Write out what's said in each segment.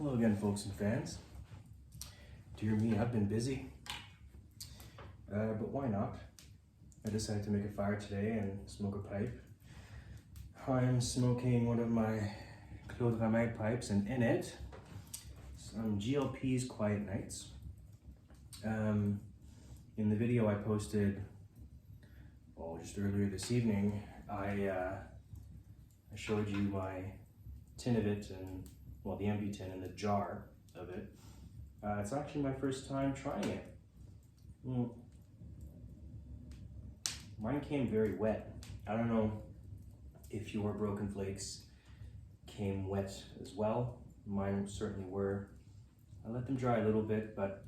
Hello again, folks and fans. Dear me, I've been busy, but why not? I decided to make a fire today and smoke a pipe. I'm smoking one of my Claude Rant pipes, and in it, some GLP's Quiet Nights. In the video I posted, just earlier this evening, I showed you my tin of it, and well, the empty tin and the jar of it. It's actually my first time trying it. Mine came very wet. I don't know if your broken flakes came wet as well. Mine certainly were. I let them dry a little bit, but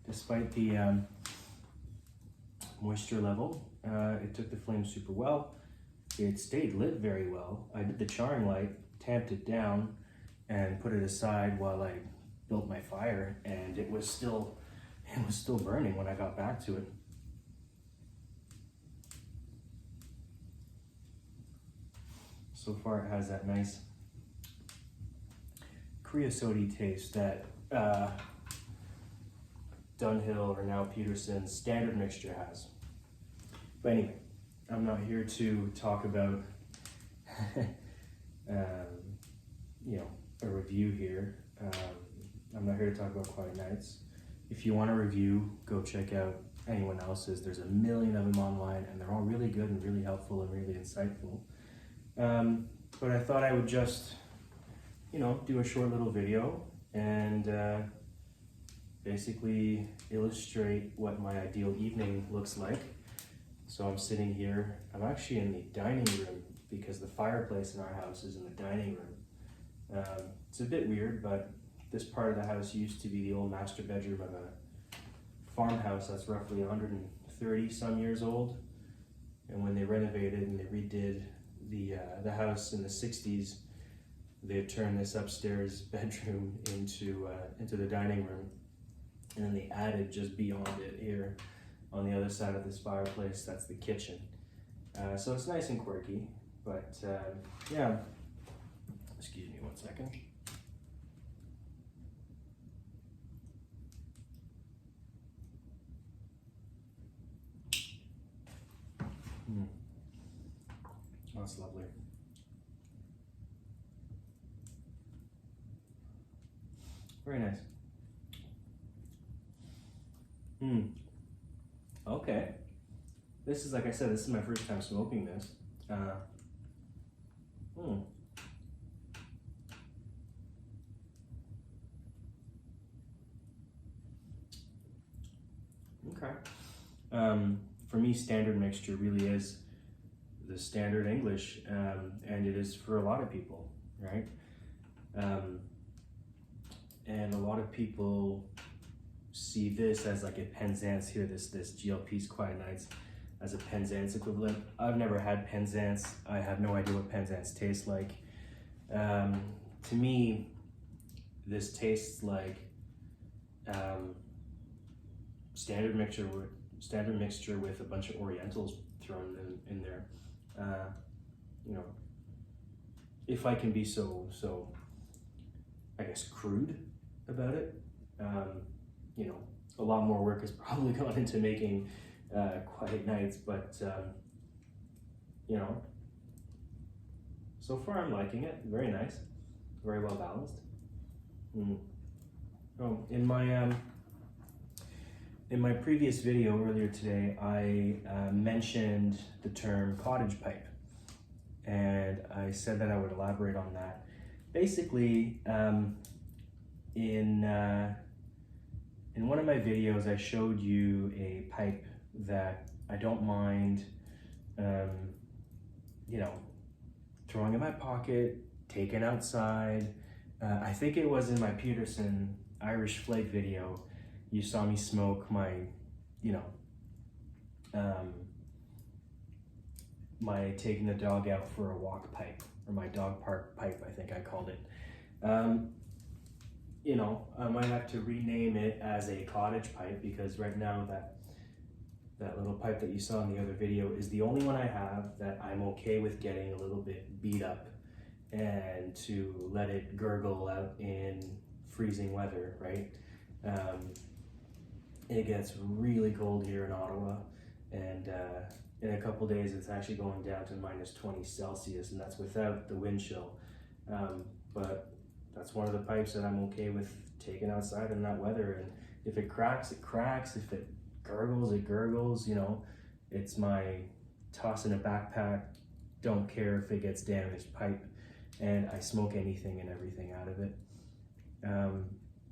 despite the moisture level, it took the flame super well. It stayed lit very well. I did the charring light, tamped it down, and put it aside while I built my fire, and it was still burning when I got back to it. So far it has that nice creosote taste that Dunhill, or now Peterson's standard mixture has. But anyway, I'm not here to talk about a review here. I'm not here to talk about Quiet Nights. If you want a review, go check out anyone else's. There's a million of them online, and they're all really good and really helpful and really insightful. But I thought I would just, do a short little video and basically illustrate what my ideal evening looks like. So I'm sitting here. I'm actually in the dining room because the fireplace in our house is in the dining room. It's a bit weird, but this part of the house used to be the old master bedroom of a farmhouse that's roughly 130 some years old. And when they renovated and they redid the house in the 60s, they turned this upstairs bedroom into the dining room, and then they added just beyond it here on the other side of this fireplace, that's the kitchen. So it's nice and quirky, but yeah. Excuse me 1 second. That's lovely. Very nice. Okay. This is, like I said, this is my first time smoking this. Okay. For me, standard mixture really is the standard English, and it is for a lot of people, right? And a lot of people see this as like a Penzance here, this GLP's Quiet Nights, as a Penzance equivalent. I've never had Penzance. I have no idea what Penzance tastes like. To me, this tastes like standard mixture with a bunch of Orientals thrown in there. If I can be so I guess crude about it. A lot more work has probably gone into making Quiet Nights, but so far I'm liking it. Very nice, very well balanced. Oh, in my previous video earlier today, I mentioned the term cottage pipe, and I said that I would elaborate on that. Basically, in one of my videos, I showed you a pipe that I don't mind, throwing in my pocket, taking outside. I think it was in my Peterson Irish Flake video. You saw me smoke my, my taking the dog out for a walk pipe, or my dog park pipe, I think I called it. I might have to rename it as a cottage pipe, because right now that little pipe that you saw in the other video, is the only one I have that I'm okay with getting a little bit beat up and to let it gurgle out in freezing weather, right? It gets really cold here in Ottawa, and in a couple days it's actually going down to -20 Celsius, and that's without the wind chill. But that's one of the pipes that I'm okay with taking outside in that weather, and if it cracks, it cracks. If it gurgles, it gurgles, you know. It's my toss in a backpack, don't care if it gets damaged pipe, and I smoke anything and everything out of it.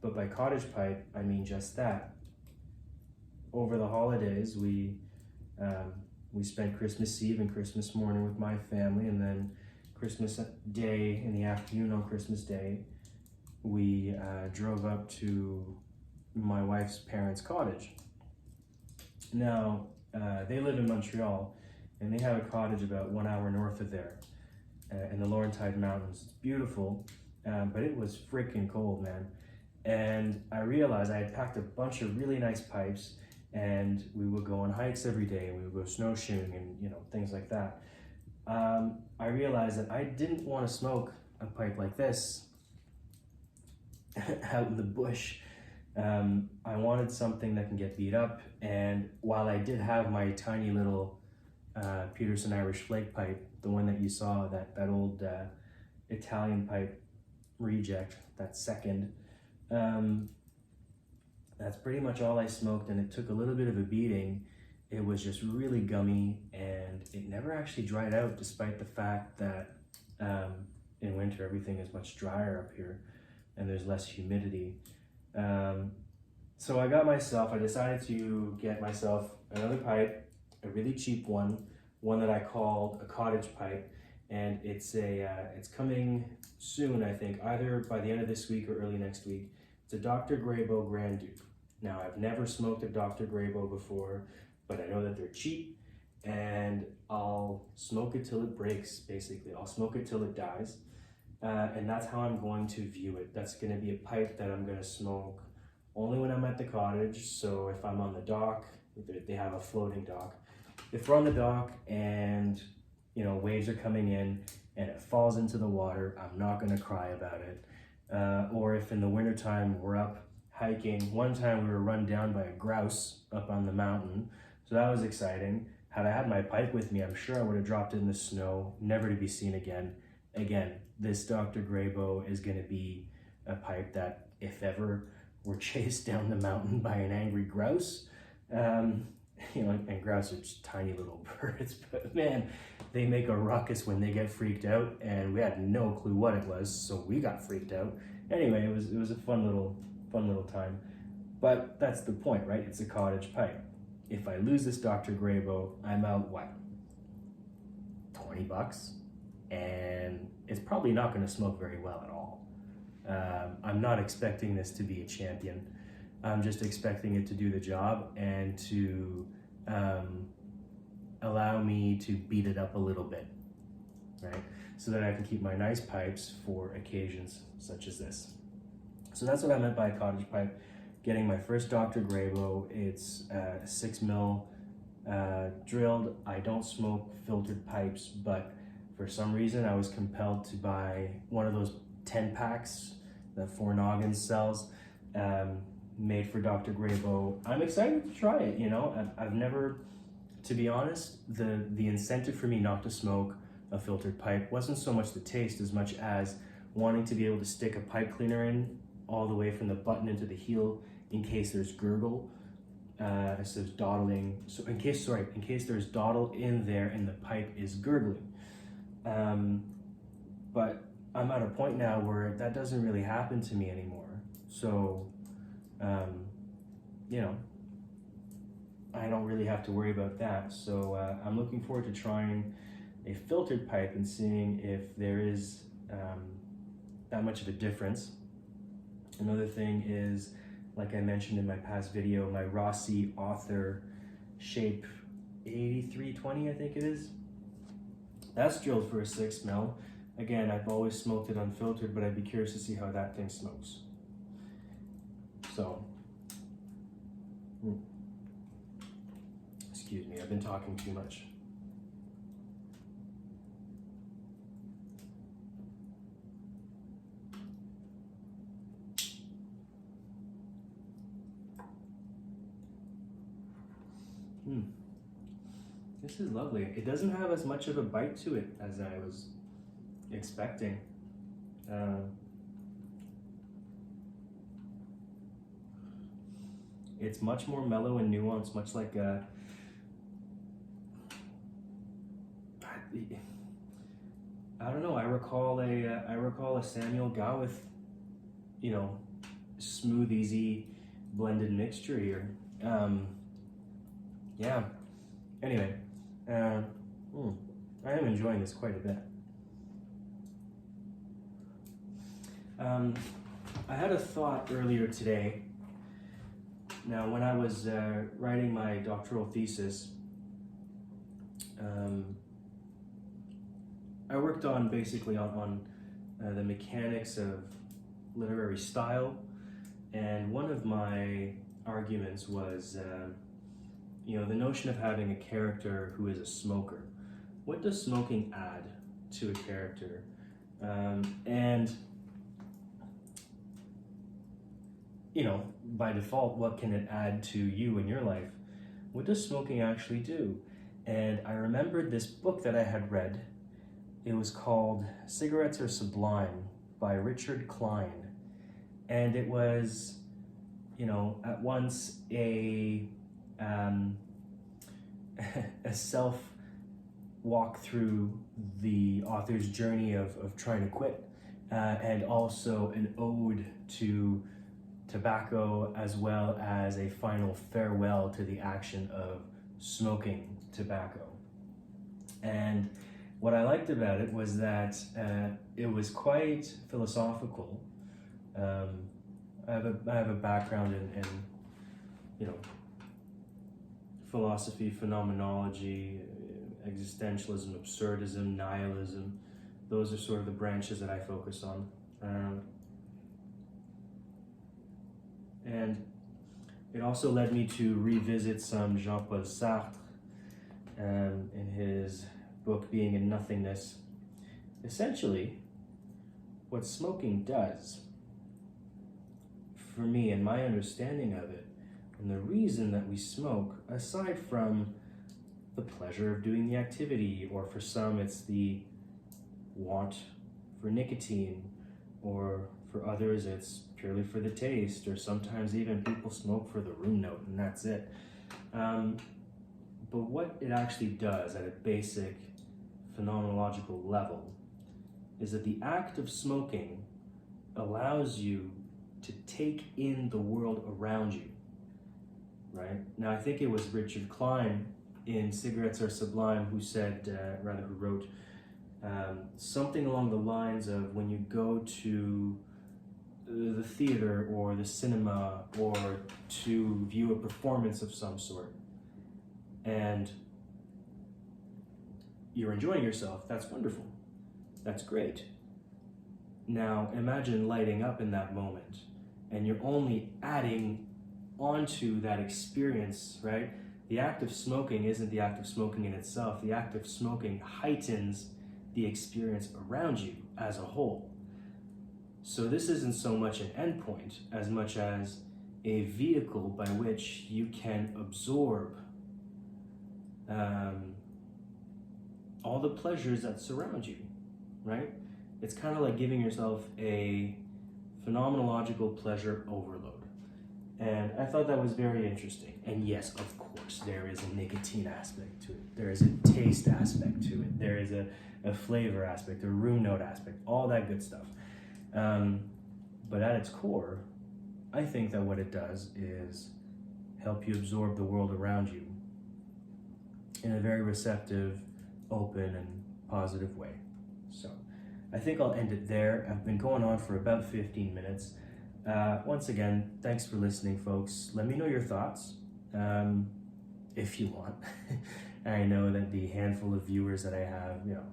But by cottage pipe, I mean just that. Over the holidays, we spent Christmas Eve and Christmas morning with my family, and then Christmas Day in the afternoon on Christmas Day, we drove up to my wife's parents' cottage. Now, they live in Montreal, and they have a cottage about 1 hour north of there, in the Laurentide Mountains. It's beautiful, but it was freaking cold, man. And I realized I had packed a bunch of really nice pipes, and we would go on hikes every day, and we would go snowshoeing and, you know, things like that. I realized that I didn't want to smoke a pipe like this out in the bush. I wanted something that can get beat up, and while I did have my tiny little Peterson Irish flake pipe, the one that you saw, that old Italian pipe reject, that second, that's pretty much all I smoked, and it took a little bit of a beating. It was just really gummy, and it never actually dried out, despite the fact that in winter everything is much drier up here and there's less humidity. So I decided to get myself another pipe, a really cheap one that I called a cottage pipe, and it's coming soon, I think, either by the end of this week or early next week. It's a Dr. Greybo Grand Duke. Now, I've never smoked a Dr. Greybo before, but I know that they're cheap, and I'll smoke it till it breaks, basically. I'll smoke it till it dies, and that's how I'm going to view it. That's gonna be a pipe that I'm gonna smoke only when I'm at the cottage. So if I'm on the dock, if they have a floating dock, if we're on the dock and, you know, waves are coming in and it falls into the water, I'm not gonna cry about it. Or if in the wintertime we're up hiking. One time we were run down by a grouse up on the mountain, so that was exciting. Had I had my pipe with me, I'm sure I would have dropped it in the snow, never to be seen again. Again, this Dr. Greybo is gonna be a pipe that, if ever we're chased down the mountain by an angry grouse, you know, and grouse are just tiny little birds, but man, they make a ruckus when they get freaked out, and we had no clue what it was, so we got freaked out. Anyway, it was a fun little time. But that's the point, right? It's a cottage pipe. If I lose this Dr. Greybo, I'm out, what, $20? And it's probably not gonna smoke very well at all. I'm not expecting this to be a champion. I'm just expecting it to do the job and to allow me to beat it up a little bit, right? So that I can keep my nice pipes for occasions such as this. So that's what I meant by a cottage pipe. Getting my first Dr. Greybo. It's 6 mil drilled. I don't smoke filtered pipes, but for some reason I was compelled to buy one of those 10 packs that Four Noggins sells, made for Dr. Greybo. I'm excited to try it, you know. I've never, to be honest, the incentive for me not to smoke a filtered pipe wasn't so much the taste as much as wanting to be able to stick a pipe cleaner in all the way from the button into the heel in case there's gurgle, so there's dawdling. So in case there's dawdle in there and the pipe is gurgling. But I'm at a point now where that doesn't really happen to me anymore. So, you know, I don't really have to worry about that. So I'm looking forward to trying a filtered pipe and seeing if there is that much of a difference. Another thing is, like I mentioned in my past video, my Rossi Author Shape 8320, I think it is. That's drilled for a 6 mil. Again, I've always smoked it unfiltered, but I'd be curious to see how that thing smokes. So, excuse Excuse me, I've been talking too much. This is lovely. It doesn't have as much of a bite to it as I was expecting. It's much more mellow and nuanced, much like a, I don't know. I recall a Samuel Gawith, you know, smooth, easy, blended mixture here. Yeah. Anyway, I am enjoying this quite a bit. I had a thought earlier today. Now, when I was writing my doctoral thesis, I worked on basically on the mechanics of literary style, and one of my arguments was, you know, the notion of having a character who is a smoker. What does smoking add to a character? And you know, by default, what can it add to you in your life? What does smoking actually do? And I remembered this book that I had read. It was called Cigarettes Are Sublime by Richard Klein. And it was, you know, at once a self walk through the author's journey of trying to quit, and also an ode to tobacco, as well as a final farewell to the action of smoking tobacco. And what I liked about it was that it was quite philosophical. I have a background in you know, philosophy, phenomenology, existentialism, absurdism, nihilism. Those are sort of the branches that I focus on. And it also led me to revisit some Jean-Paul Sartre in his book Being in Nothingness. Essentially, what smoking does, for me and my understanding of it, and the reason that we smoke, aside from the pleasure of doing the activity, or for some it's the want for nicotine, or for others it's purely for the taste, or sometimes even people smoke for the room note and that's it. But what it actually does at a basic phenomenological level is that the act of smoking allows you to take in the world around you, right? Now, I think it was Richard Klein in Cigarettes Are Sublime who said, who wrote something along the lines of, when you go to the theater or the cinema or to view a performance of some sort and you're enjoying yourself, that's wonderful. That's great. Now imagine lighting up in that moment and you're only adding onto that experience, right? The act of smoking isn't the act of smoking in itself. The act of smoking heightens the experience around you as a whole. So this isn't so much an endpoint as much as a vehicle by which you can absorb all the pleasures that surround you, right? It's kind of like giving yourself a phenomenological pleasure overload. And I thought that was very interesting. And yes, of course, there is a nicotine aspect to it. There is a taste aspect to it. There is a flavor aspect, a room note aspect, all that good stuff. But at its core, I think that what it does is help you absorb the world around you in a very receptive, open, and positive way. So I think I'll end it there. I've been going on for about 15 minutes. Once again, thanks for listening, folks. Let me know your thoughts, if you want. I know that the handful of viewers that I have, you know,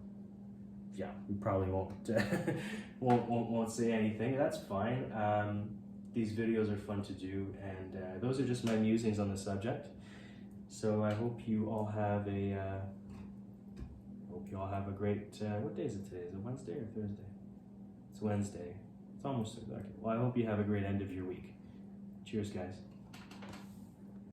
yeah, we probably won't won't say anything. That's fine. These videos are fun to do, and those are just my musings on the subject. So I hope you all have a great. What day is it today? Is it Wednesday or Thursday? It's Wednesday. It's almost okay. Well, I hope you have a great end of your week. Cheers, guys.